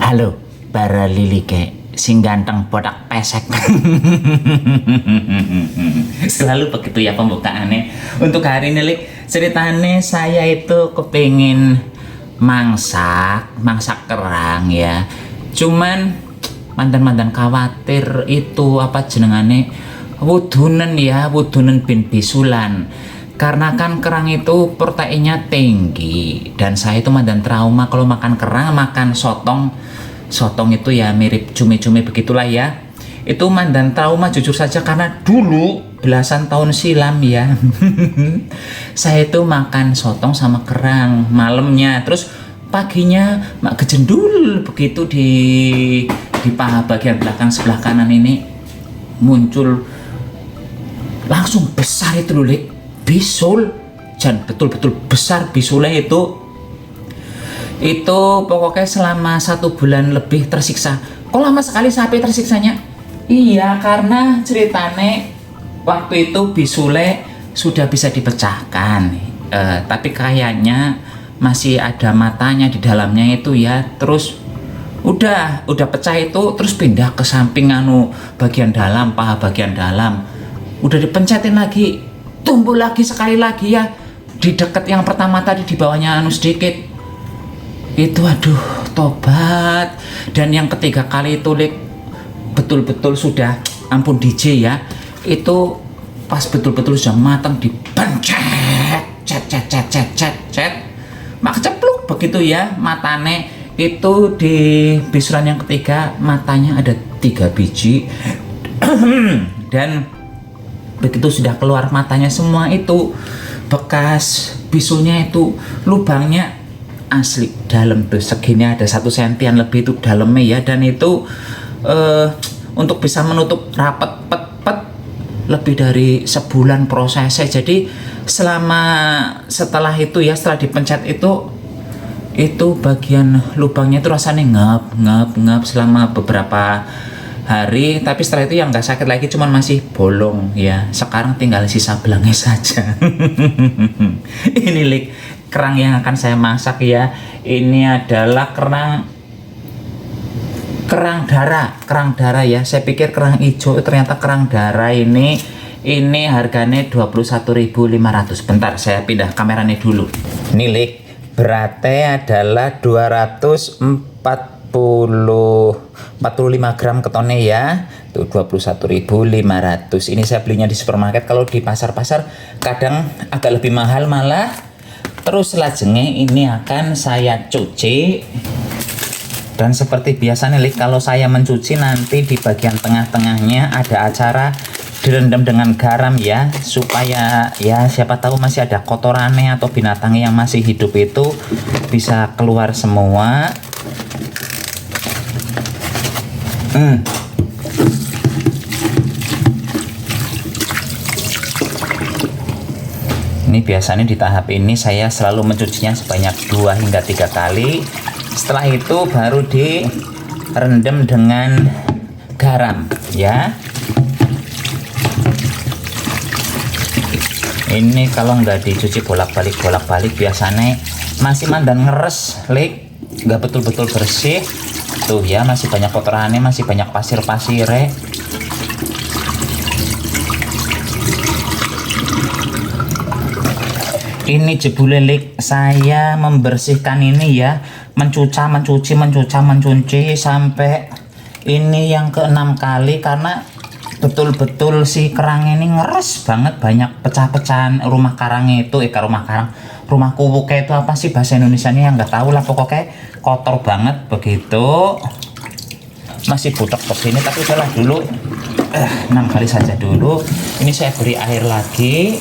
Halo, para lilike sing ganteng botak pesek. Selalu begitu ya pembukaannya. Untuk hari ini ceritanya saya itu kepingin mangsak kerang ya. Cuman mantan khawatir itu apa jenengane wudunen bin bisulan. Karena kan kerang itu proteinnya tinggi dan saya itu mantan trauma kalau makan kerang, makan sotong itu ya mirip cumi-cumi begitulah ya. Itu mandan trauma jujur saja karena dulu belasan tahun silam ya. Saya itu makan sotong sama kerang malamnya, terus paginya mak gejendul begitu di paha bagian belakang sebelah kanan ini muncul langsung besar itu loh, bisul, dan betul-betul besar bisulnya itu pokoknya selama 1 bulan lebih tersiksa. Kok lama sekali sampai tersiksanya? Iya, karena ceritanya waktu itu bisule sudah bisa dipecahkan, tapi kayaknya masih ada matanya di dalamnya itu ya. Terus udah pecah itu, terus pindah ke samping bagian dalam, paha bagian dalam. Udah dipencetin lagi, tumbuh lagi sekali lagi ya di dekat yang pertama tadi, di bawahnya sedikit itu. Aduh, tobat. Dan yang ketiga kali itu betul-betul sudah ampun DJ ya, itu pas betul-betul sudah matang dipencet cet mak cepluk begitu ya matane. Itu di bisulan yang ketiga matanya ada 3 biji. Dan begitu sudah keluar matanya semua, itu bekas bisulnya itu lubangnya asli dalam tuh segini, ada 1 sentian lebih itu dalamnya ya. Dan itu untuk bisa menutup rapat pet lebih dari sebulan prosesnya. Jadi setelah itu ya, setelah dipencet itu bagian lubangnya itu rasanya ngap selama beberapa hari. Tapi setelah itu yang nggak sakit lagi, cuman masih bolong ya. Sekarang tinggal sisa belangnya saja. Ini kerang yang akan saya masak ya. Ini adalah kerang darah ya. Saya pikir kerang hijau, ternyata kerang darah. Ini harganya 21.500. Bentar, saya pindah kameranya dulu. Ini beratnya adalah 245 gram ketonnya ya. Tuh 21.500. Ini saya belinya di supermarket. Kalau di pasar-pasar kadang agak lebih mahal malah. Terus lajengnya ini akan saya cuci. Dan seperti biasanya kalau saya mencuci nanti di bagian tengah-tengahnya ada acara direndam dengan garam ya, supaya ya siapa tahu masih ada kotorannya atau binatang yang masih hidup itu bisa keluar semua. Ini biasanya di tahap ini saya selalu mencucinya sebanyak 2 hingga 3 kali. Setelah itu baru direndam dengan garam ya. Ini kalau nggak dicuci bolak-balik biasanya masih mandan ngeres, nggak betul-betul bersih. Tuh ya, masih banyak kotorannya, masih banyak pasir-pasirnya. Ini jebule saya membersihkan ini ya, mencuci sampai ini yang ke-6 kali, karena betul-betul si kerang ini ngeres banget, banyak pecah-pecahan rumah karangnya itu. Rumah kuwuknya itu apa sih bahasa Indonesianya, yang nggak tahu lah, pokoknya kotor banget begitu. Masih butek begini, tapi udahlah dulu 6 kali saja dulu. Ini saya beri air lagi,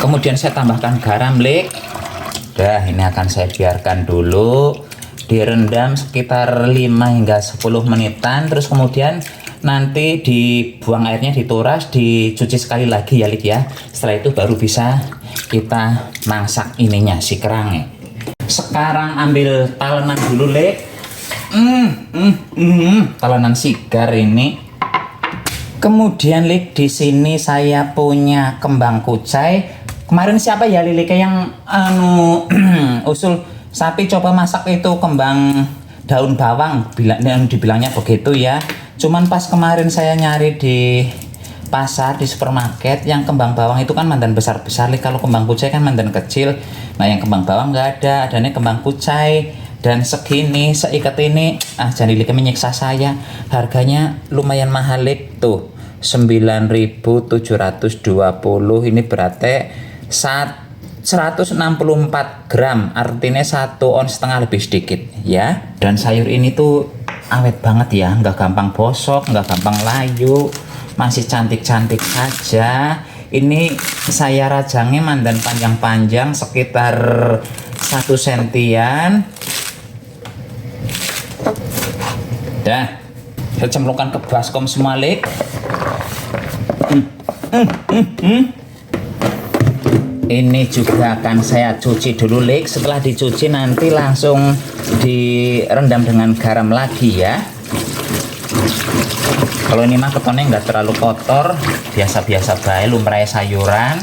kemudian saya tambahkan garam ini akan saya biarkan dulu direndam sekitar 5 hingga 10 menitan. Terus kemudian nanti dibuang airnya, dituras, dicuci sekali lagi ya ya. Setelah itu baru bisa kita masak ininya, si kerangnya. Sekarang ambil talenan dulu talenan sigar ini. Kemudian di sini saya punya kembang kucai. Kemarin siapa ya yang usul Sapi coba masak itu kembang daun bawang, dibilangnya begitu ya. Cuman pas kemarin saya nyari di pasar, di supermarket, yang kembang bawang itu kan mandan besar-besar. Kalau kembang kucai kan mandan kecil. Nah yang kembang bawang nggak ada, adanya kembang kucai. Dan segini, seikat ini, jadi lika menyiksa saya. Harganya lumayan mahal tuh, 9.720. Ini berarti 164 gram, artinya 1,5 ons lebih sedikit ya. Dan sayur ini tuh awet banget ya, nggak gampang bosok, nggak gampang layu, masih cantik-cantik saja. Ini saya rajangnya mandan panjang-panjang sekitar 1 sentian. Dah, saya cemplungkan ke baskom semua lik. Ini juga akan saya cuci dulu lik. Setelah dicuci nanti langsung direndam dengan garam lagi ya. Kalau ini mah ketonnya nggak terlalu kotor, biasa-biasa baik, lumrah sayuran.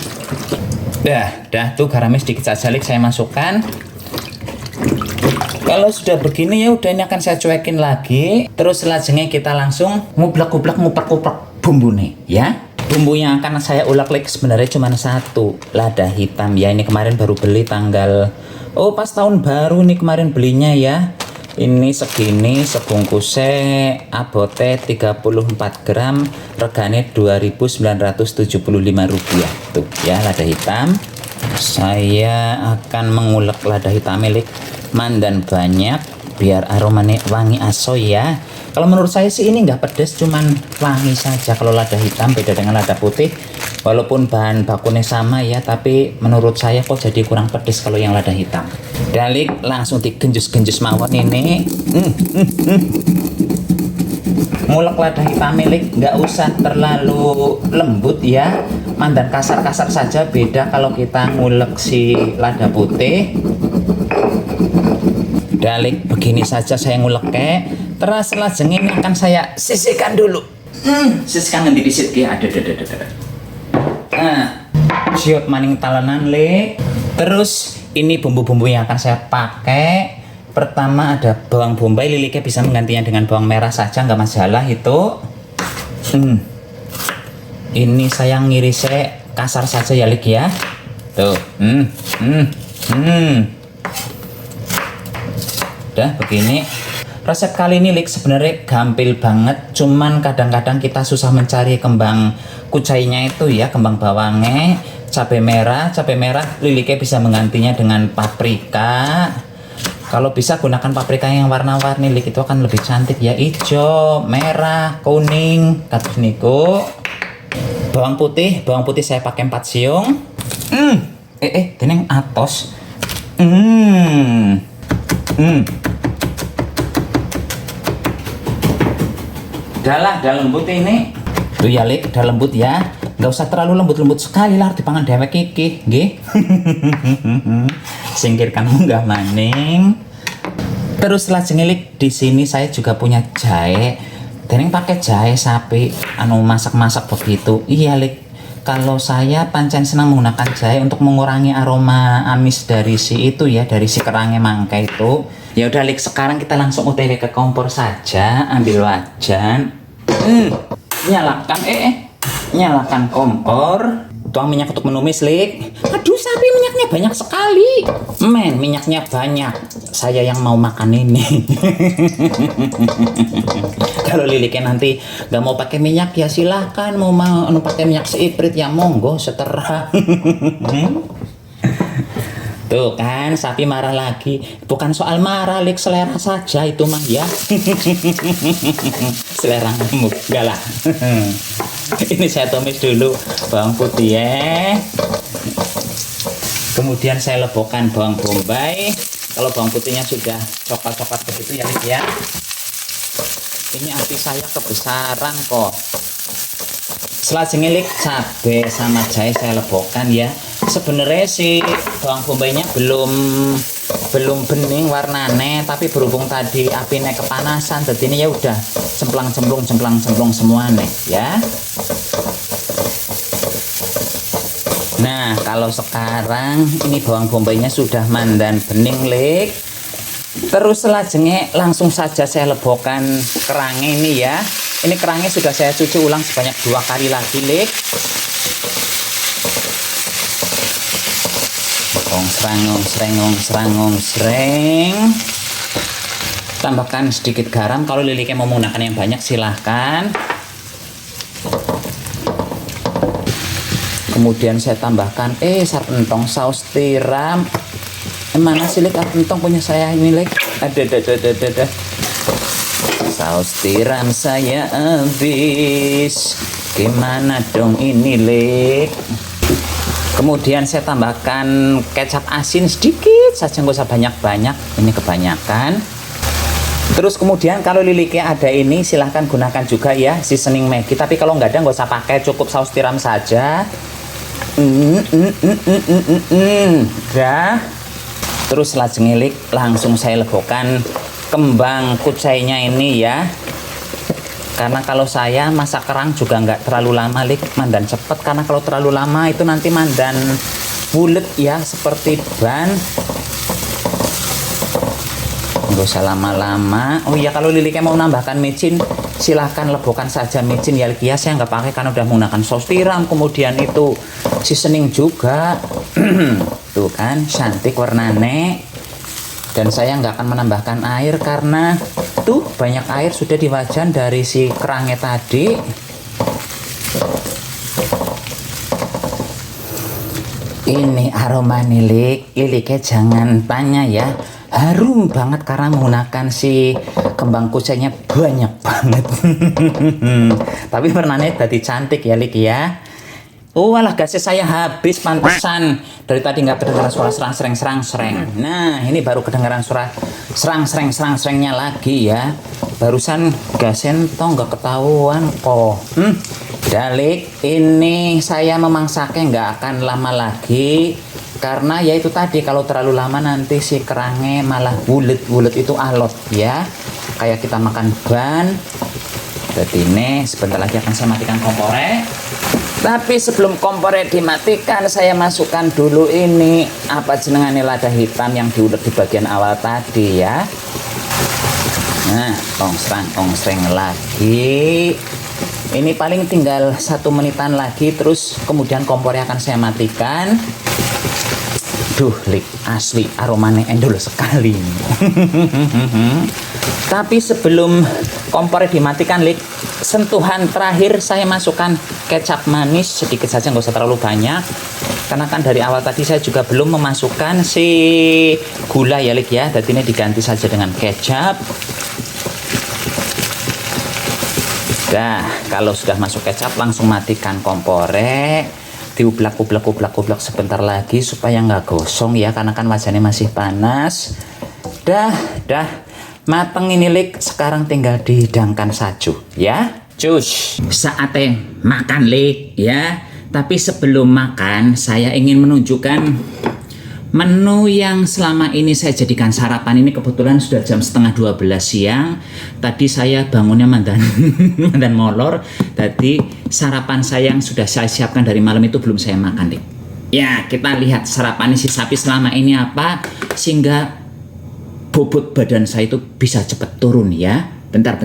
Dah tuh garamnya sedikit saja lik saya masukkan. Kalau sudah begini ya udah, ini akan saya cuekin lagi. Terus selanjutnya kita langsung nguplek-nguplek bumbu nih ya. Bumbu yang akan saya ulek lik sebenarnya cuma 1 lada hitam ya. Ini kemarin baru beli tanggal pas tahun baru nih kemarin belinya ya. Ini segini sebungkusnya abote 34 gram, regane Rp2.975 tuh ya lada hitam. Saya akan mengulek lada hitam milik mandan banyak biar aromanya wangi asoy ya. Kalau menurut saya sih ini nggak pedas, cuman wangi saja. Kalau lada hitam beda dengan lada putih, walaupun bahan bakunya sama ya, tapi menurut saya kok jadi kurang pedas kalau yang lada hitam. Dalik langsung digenjus-genjus mawon ini. Ngulek lada hitam milik nggak usah terlalu lembut ya, mandan kasar-kasar saja. Beda kalau kita ngulek si lada putih. Dalik begini saja saya nguleknya. Terus lajeng ini akan saya sisihkan dulu. Sisihkan nanti disit ya. Ada. Siot maning talenan le. Terus ini bumbu-bumbu yang akan saya pakai. Pertama ada bawang bombay, liliknya bisa menggantinya dengan bawang merah saja, nggak masalah itu. Ini saya ngirisnya kasar saja ya lik ya. Tuh. Udah begini. Resep kali ini lik sebenarnya gampil banget, cuman kadang-kadang kita susah mencari kembang kucainya itu ya, kembang bawangnya. Cabai merah liliknya bisa menggantinya dengan paprika. Kalau bisa gunakan paprika yang warna-warni lik, itu akan lebih cantik ya, hijau, merah, kuning, kados niku. Bawang putih saya pakai 4 siung. Teneng atos. Dah lembut ini. Tuh ya lik, dah lembut ya. Nggak usah terlalu lembut sekali lah, dipangan dewek iki, nggih. Singkirkan munggah maning. Terus lajeng lik, di sini saya juga punya jahe. Teneng pakai jahe sapi, masak-masak begitu. Iya lik, kalau saya pancen senang menggunakan jahe untuk mengurangi aroma amis dari si itu ya, dari si kerangnya mangka itu. Ya udah lik, sekarang kita langsung OTW ke kompor saja, ambil wajan. Nyalakan kompor, tuang minyak untuk menumis lik. Aduh sapi, minyaknya banyak sekali. Minyaknya banyak, saya yang mau makan ini. Kalau liliknya nanti nggak mau pakai minyak ya silahkan, mau pakai minyak seiprit ya monggo, seterah. Tuh kan, sapi marah lagi. Bukan soal marah lik, selera saja itu mah ya. Selera ngemuk, enggak lah. Ini saya tumis dulu bawang putih ya. Kemudian saya lebokkan bawang bombay. Kalau bawang putihnya sudah coklat-coklat begitu ya lik ya. Ini api saya kebesaran kok. Selanjutnya lik, cabai sama jahe saya lebokkan ya. Sebenarnya si bawang bombaynya belum bening warnanya, tapi berhubung tadi apinya kepanasan, jadi ini ya udah cemplang cemplung semua nih ya. Nah, kalau sekarang ini bawang bombaynya sudah mandan bening, Lik. Terus selajengnya langsung saja saya lebokkan kerangnya ini ya. Ini kerangnya sudah saya cuci ulang sebanyak 2 kali lagi, Lik. Sereng. Tambahkan sedikit garam. Kalau Liliknya mau menggunakan yang banyak silahkan. Kemudian saya tambahkan sarpentong, saus tiram. Mana sih, Lik? Sarpentong punya saya ini, Lik. Ada. Saus tiram saya habis. Gimana dong ini, Lik? Kemudian saya tambahkan kecap asin sedikit saja, nggak usah banyak-banyak. Ini kebanyakan. Terus kemudian kalau Liliknya ada ini silahkan gunakan juga ya seasoning Maggi. Tapi kalau nggak ada nggak usah pakai, cukup saus tiram saja. Dah. Terus selanjutnya, Lik, langsung saya lebokkan kembang kucainya ini ya. Karena kalau saya masak kerang juga nggak terlalu lama, Lik, mandan cepet. Karena kalau terlalu lama itu nanti mandan bulet ya, seperti ban. Nggak usah lama-lama. Oh iya, kalau Liliknya mau nambahkan micin silahkan lebokkan saja micin ya, Lik ya. Saya nggak pakai karena udah menggunakan saus tiram, kemudian itu seasoning juga. Tuh kan cantik warnanya. Dan saya nggak akan menambahkan air karena tuh banyak air sudah di wajan dari si kerangnya tadi. Ini aroma nilik, Liliknya jangan tanya ya, harum banget karena menggunakan si kembang kucainya banyak banget. Tapi warnanya tadi cantik ya, Lik ya. Oh alah, gasnya saya habis, pantesan dari tadi nggak kedengaran suara serang-sereng. Nah ini baru kedengaran suara serang-serengnya lagi ya. Barusan gasnya toh nggak ketahuan kok. Dalik, ini saya memangsaknya nggak akan lama lagi. Karena ya itu tadi, kalau terlalu lama nanti si kerangnya malah bulet itu alot ya. Kayak kita makan ban. Jadi ini sebentar lagi akan saya matikan kompornya. Tapi sebelum kompornya dimatikan, saya masukkan dulu ini apa jenengannya lada hitam yang diulek di bagian awal tadi ya. Nah, ongsreng lagi. Ini paling tinggal 1 menitan lagi, terus kemudian kompornya akan saya matikan. Duh, Lik, asli aromanya endul sekali. Tapi sebelum kompornya dimatikan, Lik, sentuhan terakhir saya masukkan kecap manis sedikit saja, nggak usah terlalu banyak. Karena kan dari awal tadi saya juga belum memasukkan si gula ya, Lik ya. Jadi ini diganti saja dengan kecap. Dah, kalau sudah masuk kecap langsung matikan kompornya. Diublak sebentar lagi supaya nggak gosong ya, karena kan wajannya masih panas. Dah mateng ini, Lik. Sekarang tinggal dihidangkan saja ya. Cus, saatnya makan, Lik ya. Tapi sebelum makan saya ingin menunjukkan menu yang selama ini saya jadikan sarapan. Ini kebetulan sudah jam 11:30 siang. Tadi saya bangunnya mandan molor. Tadi sarapan saya yang sudah saya siapkan dari malam itu belum saya makan, Dik. Ya, kita lihat sarapan si sapi selama ini apa sehingga bobot badan saya itu bisa cepat turun ya. Bentar.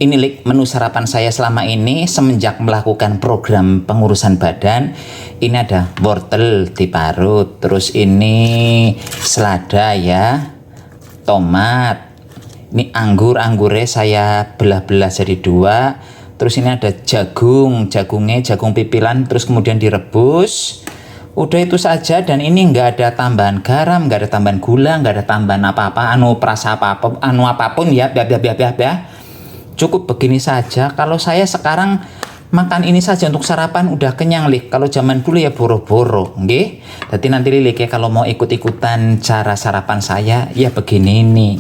Ini, Lik, menu sarapan saya selama ini semenjak melakukan program pengurusan badan. Ini ada wortel diparut, terus ini selada ya, tomat, ini anggurnya saya belah-belah jadi 2, terus ini ada jagung pipilan, terus kemudian direbus. Udah itu saja, dan ini nggak ada tambahan garam, nggak ada tambahan gula, nggak ada tambahan apa-apa, apapun ya, cukup begini saja. Kalau saya sekarang makan ini saja untuk sarapan udah kenyang, Lik. Kalau zaman dulu ya boro-boro, nggih. Jadi nanti Lik ya kalau mau ikut-ikutan cara sarapan saya ya begini nih.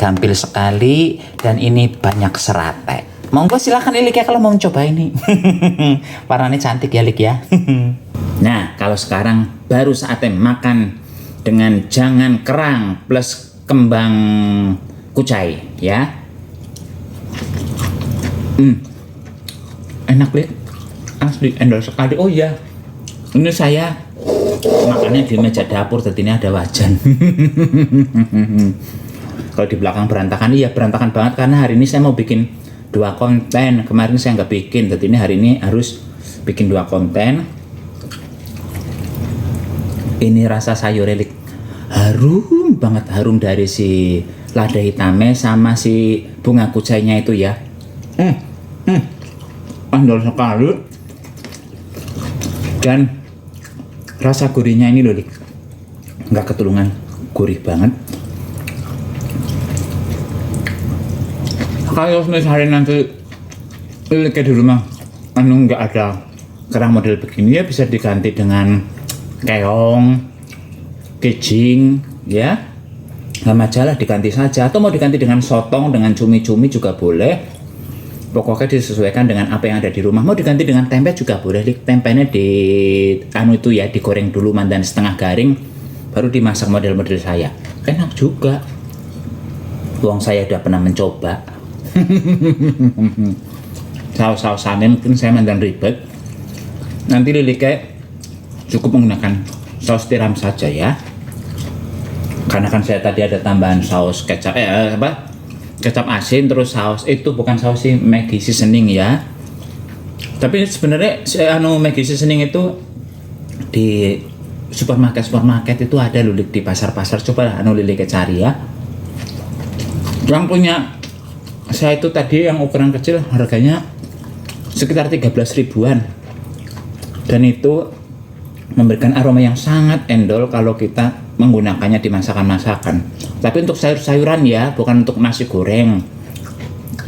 Gampil sekali dan ini banyak seratnya. Monggo silakan Lik ya kalau mau mencoba ini. Warnanya cantik ya, Lik ya. Nah, kalau sekarang baru saatnya makan dengan jangan kerang plus kembang kucai ya. Enak, Lik, asli endol sekali. Oh iya, Ini saya makannya di meja dapur, jadi ini ada wajan. Kalau di belakang berantakan, iya berantakan banget karena hari ini saya mau bikin 2 konten. Kemarin saya nggak bikin, jadi ini hari ini harus bikin 2 konten. Ini rasa sayur relik harum banget, harum dari si lada hitamnya sama si bunga kucainya itu ya. Andal sekali. Dan rasa gurihnya ini loh, Lik. Nggak ketulungan, gurih banget. Kalau misalnya nanti Liliknya di rumah nggak ada kerang model begini, ya bisa diganti dengan keong, kejing, ya nggak masalah, diganti saja. Atau mau diganti dengan sotong, dengan cumi-cumi juga boleh. Pokoknya disesuaikan dengan apa yang ada di rumah. Mau diganti dengan tempe juga boleh. Tempenya digoreng dulu mandan setengah garing, baru dimasak model-model saya. Enak juga. Wong saya udah pernah mencoba. Saus-sausannya mungkin saya mandan ribet. Nanti Liliknya cukup menggunakan saus tiram saja ya. Karena kan saya tadi ada tambahan saus kecap kecap asin, terus saus itu bukan saus sih, Maggi seasoning ya. Tapi sebenarnya Maggi seasoning itu di supermarket itu ada loh di pasar-pasar. Coba Lilik cari ya. Yang punya saya itu tadi yang ukuran kecil harganya sekitar 13 ribuan. Dan itu memberikan aroma yang sangat endol kalau kita menggunakannya di masakan-masakan. Tapi untuk sayur-sayuran ya, bukan untuk nasi goreng.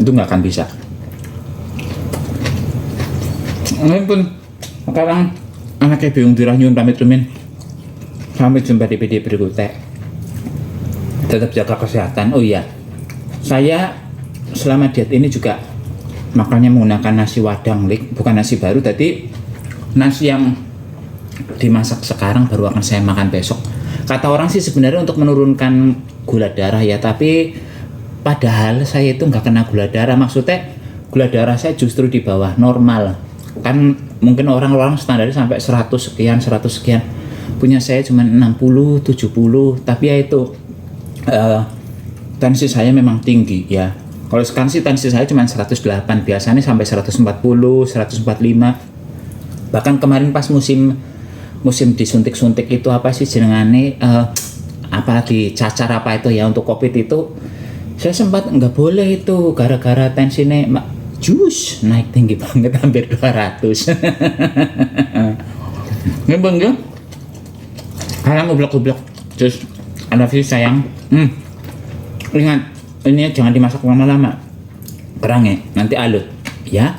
Itu nggak akan bisa. Ini pun sekarang anaknya bingung dirah nyun pamit rumin. Sampai jumpa di video berikutnya. Tetap jaga kesehatan. Oh iya, saya selama diet ini juga makannya menggunakan nasi wadang, Lik. Bukan nasi baru, tadi nasi yang dimasak sekarang baru akan saya makan besok. Kata orang sih sebenarnya untuk menurunkan gula darah ya, tapi padahal saya itu nggak kena gula darah. Maksudnya gula darah saya justru di bawah normal. Kan mungkin orang-orang standarnya sampai 100 sekian, 100 sekian. Punya saya cuma 60, 70, tapi ya itu tensi saya memang tinggi ya. Kalau sekarang sih tensi saya cuma 108, biasanya sampai 140, 145. Bahkan kemarin pas musim disuntik-suntik itu apa sih jenengane, apa dicacar apa itu ya untuk COVID itu, saya sempat nggak boleh itu gara-gara tensinya jus naik tinggi banget, hampir 200. Ini bang ya, kayak ngoblok-ngoblok jus. Ada sih sayang. Ingat, ini jangan dimasak lama-lama, kerangnya nanti alut ya.